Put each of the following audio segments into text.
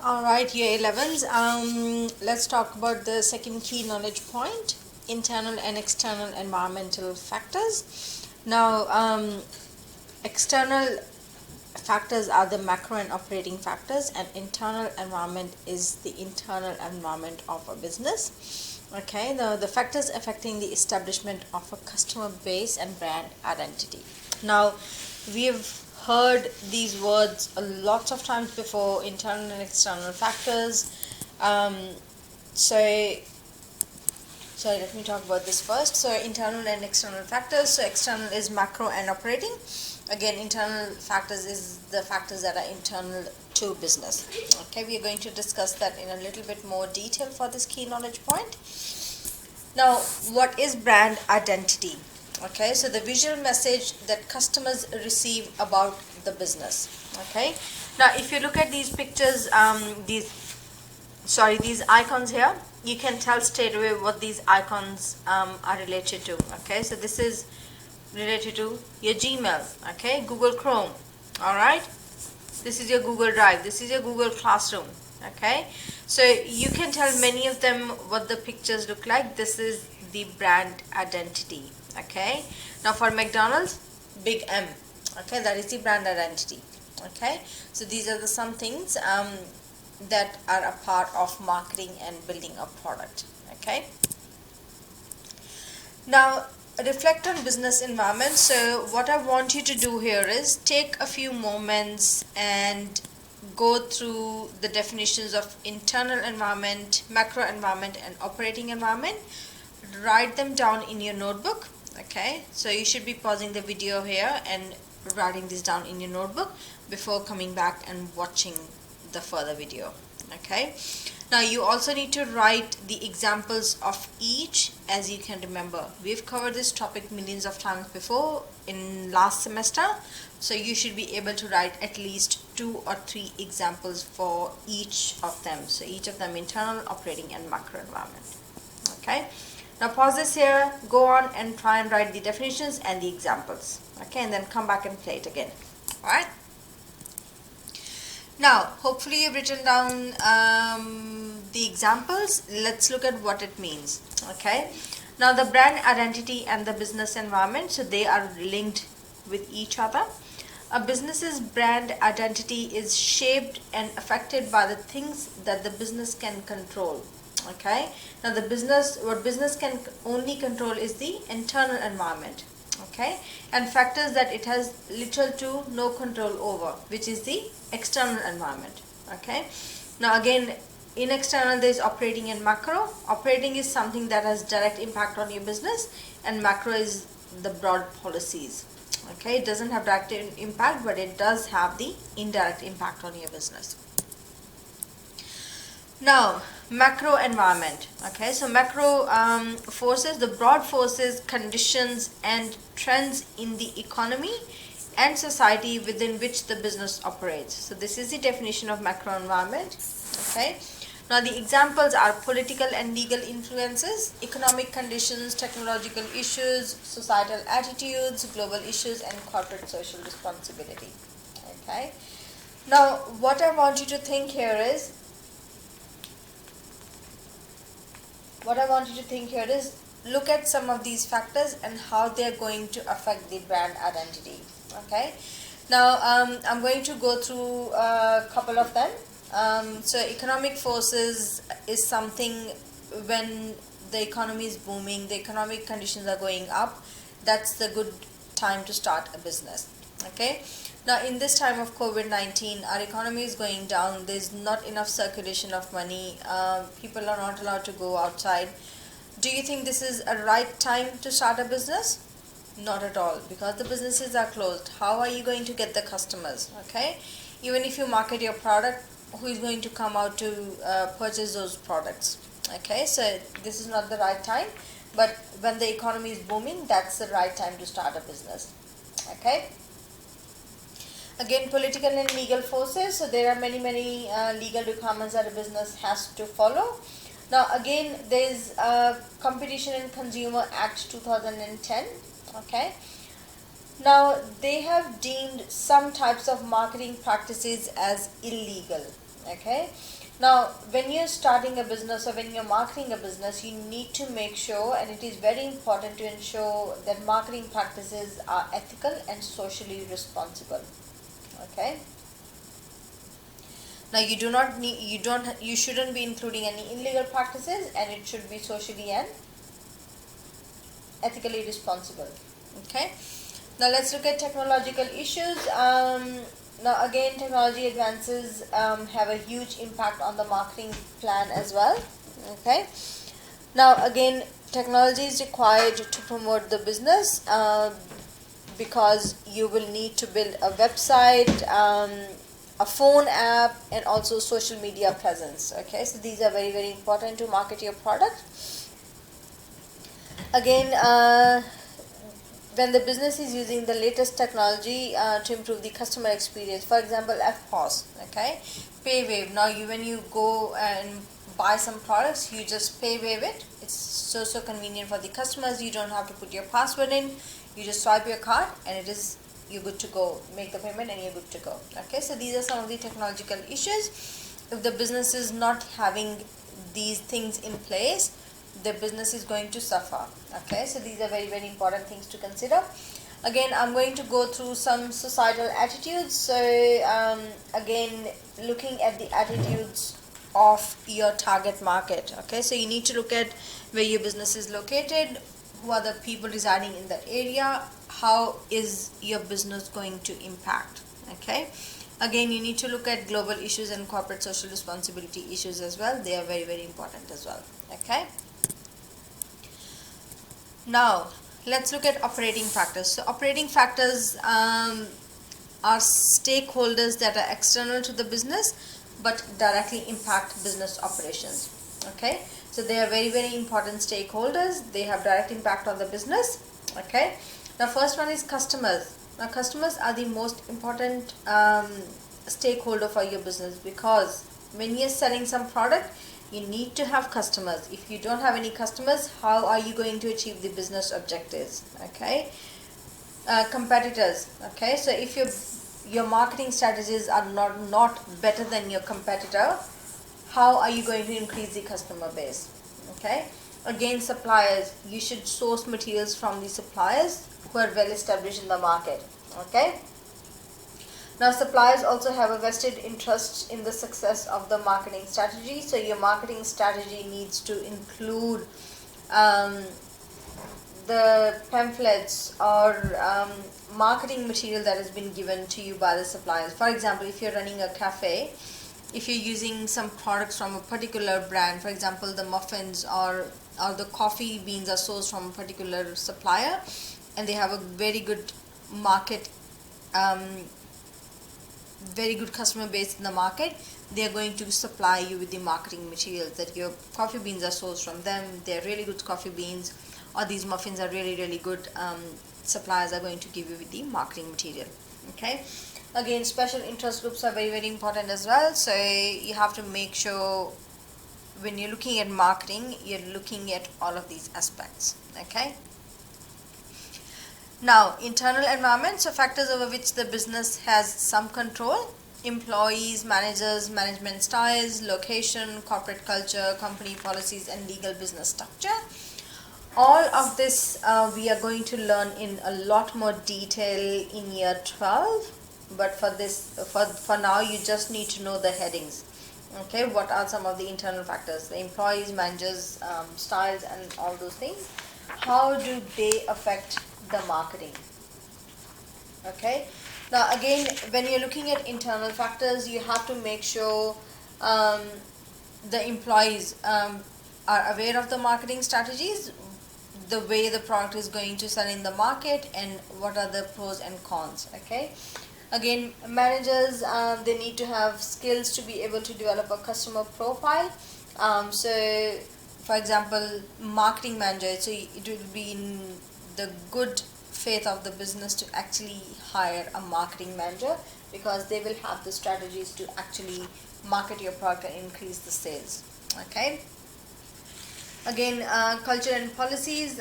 Alright, year 11s. Let's talk about the second key knowledge point, internal and external environmental factors. Now, external factors are the macro and operating factors, and internal environment is the internal environment of a business. Okay, the factors affecting the establishment of a customer base and brand identity. Now, we've heard these words a lot of times before, internal and external factors. Um, so let me talk about this first. So internal and external factors. So external is macro and operating. Again, internal factors is the factors that are internal to business. Okay, we are going to discuss that in a little bit more detail for this key knowledge point. Now, what is brand identity? Okay, so the visual message that customers receive about the business. Okay, now if you look at these pictures, these icons here, you can tell straight away what these icons are related to. Okay, so this is related to your Gmail, okay, Google Chrome. All right, this is your Google Drive, this is your Google Classroom. Okay, so you can tell many of them what the pictures look like. This is the brand identity. Okay, now for McDonald's, big M. Okay, that is the brand identity. Okay, so these are the some things that are a part of marketing and building a product. Okay, now reflect on business environment. So what I want you to do here is take a few moments and go through the definitions of internal environment, macro environment, and operating environment. Write them down in your notebook. Okay, so you should be pausing the video here and writing this down in your notebook before coming back and watching the further video. Okay, now you also need to write the examples of each. As you can remember, we've covered this topic millions of times before in last semester, so you should be able to write at least 2 or 3 examples for each of them. So each of them internal, operating, and macro environment. Okay, now pause this here, go on and try and write the definitions and the examples. Okay, and then come back and play it again. Alright, now hopefully you've written down the examples. Let's look at what it means. Okay, now the brand identity and the business environment, so they are linked with each other. A business's brand identity is shaped and affected by the things that the business can control. Okay, now what business can only control is the internal environment. Okay, and factors that it has little to no control over, which is the external environment. Okay, now again, in external there is operating and macro. Operating is something that has direct impact on your business, and macro is the broad policies. Okay, it doesn't have direct impact, but it does have the indirect impact on your business. Now, macro environment. Okay, so macro forces, the broad forces, conditions, and trends in the economy and society within which the business operates. So this is the definition of macro environment. Okay, now the examples are political and legal influences, economic conditions, technological issues, societal attitudes, global issues, and corporate social responsibility. Okay, now what I want you to think here is, look at some of these factors and how they are going to affect the brand identity. Okay, now I'm going to go through a couple of them. So economic forces is something when the economy is booming, the economic conditions are going up, that's the good time to start a business. Okay, now in this time of COVID-19, our economy is going down, there's not enough circulation of money, people are not allowed to go outside. Do you think this is a right time to start a business? Not at all, because the businesses are closed. How are you going to get the customers? Okay, even if you market your product, who is going to come out to purchase those products? Okay, so this is not the right time, but when the economy is booming, that's the right time to start a business. Okay, again, political and legal forces, so there are many legal requirements that a business has to follow. Now again, there is Competition and Consumer Act 2010. Okay, now they have deemed some types of marketing practices as illegal. Okay. Now, when you're starting a business or when you're marketing a business, you need to make sure, and it is very important to ensure that marketing practices are ethical and socially responsible. Okay. Now, you shouldn't be including any illegal practices, and it should be socially and ethically responsible. Okay. Now let's look at technological issues. Now again, technology advances have a huge impact on the marketing plan as well. Okay. Now again, technology is required to promote the business because you will need to build a website, a phone app, and also social media presence. Okay, so these are very, very important to market your product. Again, when the business is using the latest technology to improve the customer experience, for example, FPOS, okay, PayWave. Now, when you go and buy some products, you just PayWave it. It's so convenient for the customers. You don't have to put your password in. You just swipe your card, and you're good to go. Make the payment, and you're good to go. Okay, so these are some of the technological issues. If the business is not having these things in place, the business is going to suffer. Okay, so these are very, very important things to consider. Again, I'm going to go through some societal attitudes. So again, looking at the attitudes of your target market. Okay, so you need to look at where your business is located, who are the people residing in that area, how is your business going to impact. Okay, again, you need to look at global issues and corporate social responsibility issues as well. They are very, very important as well. Okay. Now, let's look at operating factors. So, operating factors are stakeholders that are external to the business but directly impact business operations. Okay, so they are very, very important stakeholders. They have direct impact on the business. Okay, now first one is customers. Now, customers are the most important stakeholder for your business, because when you're selling some product, you need to have customers. If you don't have any customers, how are you going to achieve the business objectives? Okay. Competitors. Okay, so if your marketing strategies are not better than your competitor, how are you going to increase the customer base? Okay. Again, suppliers. You should source materials from the suppliers who are well established in the market. Okay. Now, suppliers also have a vested interest in the success of the marketing strategy. So your marketing strategy needs to include the pamphlets or marketing material that has been given to you by the suppliers. For example, if you're running a cafe, if you're using some products from a particular brand, for example, the muffins or the coffee beans are sourced from a particular supplier, and they have a very good market, very good customer base in the market, they are going to supply you with the marketing materials that your coffee beans are sourced from them, they're really good coffee beans, or these muffins are really, really good. Suppliers are going to give you with the marketing material. Okay, again, special interest groups are very, very important as well. So you have to make sure when you're looking at marketing, you're looking at all of these aspects. Okay. Now, internal environment, so factors over which the business has some control: employees, managers, management styles, location, corporate culture, company policies, and legal business structure. All of this we are going to learn in a lot more detail in year 12, but for now, you just need to know the headings. Okay, what are some of the internal factors? The employees, managers, styles, and all those things. How do they affect the marketing? Okay, now again, when you're looking at internal factors, you have to make sure the employees are aware of the marketing strategies, the way the product is going to sell in the market, and what are the pros and cons. Okay, again, managers, they need to have skills to be able to develop a customer profile. So for example, marketing manager, so it will be in the good faith of the business to actually hire a marketing manager, because they will have the strategies to actually market your product and increase the sales. Okay, again, culture and policies.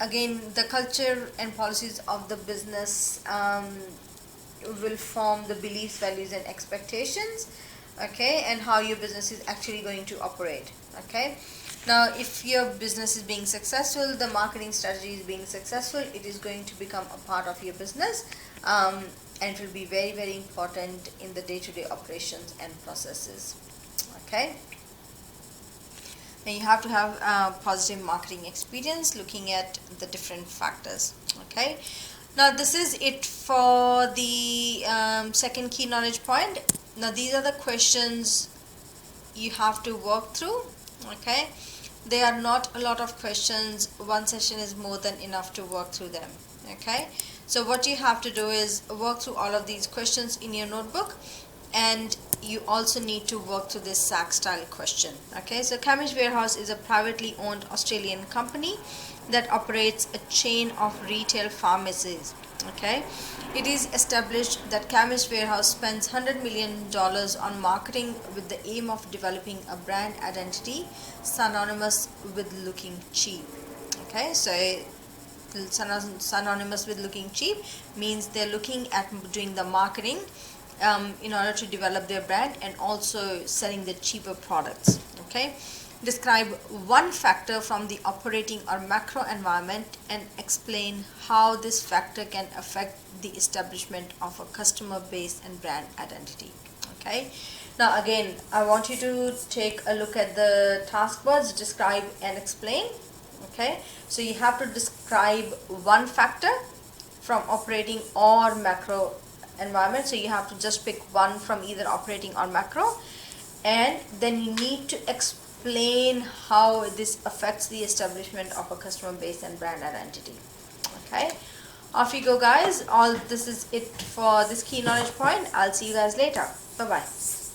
Again, the culture and policies of the business will form the beliefs, values, and expectations, okay, and how your business is actually going to operate. Okay, now if your business is being successful, the marketing strategy is being successful, it is going to become a part of your business, and it will be very, very important in the day-to-day operations and processes. Okay, and you have to have a positive marketing experience, looking at the different factors. Okay, now this is it for the second key knowledge point. Now these are the questions you have to work through. Okay, there are not a lot of questions, one session is more than enough to work through them. Okay, so what you have to do is work through all of these questions in your notebook, and you also need to work through this SAC style question. Okay, so Chemist Warehouse is a privately owned Australian company that operates a chain of retail pharmacies. Okay, it is established that Chemist Warehouse spends $100 million on marketing with the aim of developing a brand identity synonymous with looking cheap. Okay, so synonymous with looking cheap means they're looking at doing the marketing in order to develop their brand and also selling the cheaper products. Okay, describe one factor from the operating or macro environment and explain how this factor can affect the establishment of a customer base and brand identity. Okay, now again I want you to take a look at the task words, describe and explain. Okay, so you have to describe one factor from operating or macro environment, so you have to just pick one from either operating or macro, and then you need to explain how this affects the establishment of a customer base and brand identity. Okay, off you go guys. All this is it for this key knowledge point. I'll see you guys later. Bye bye.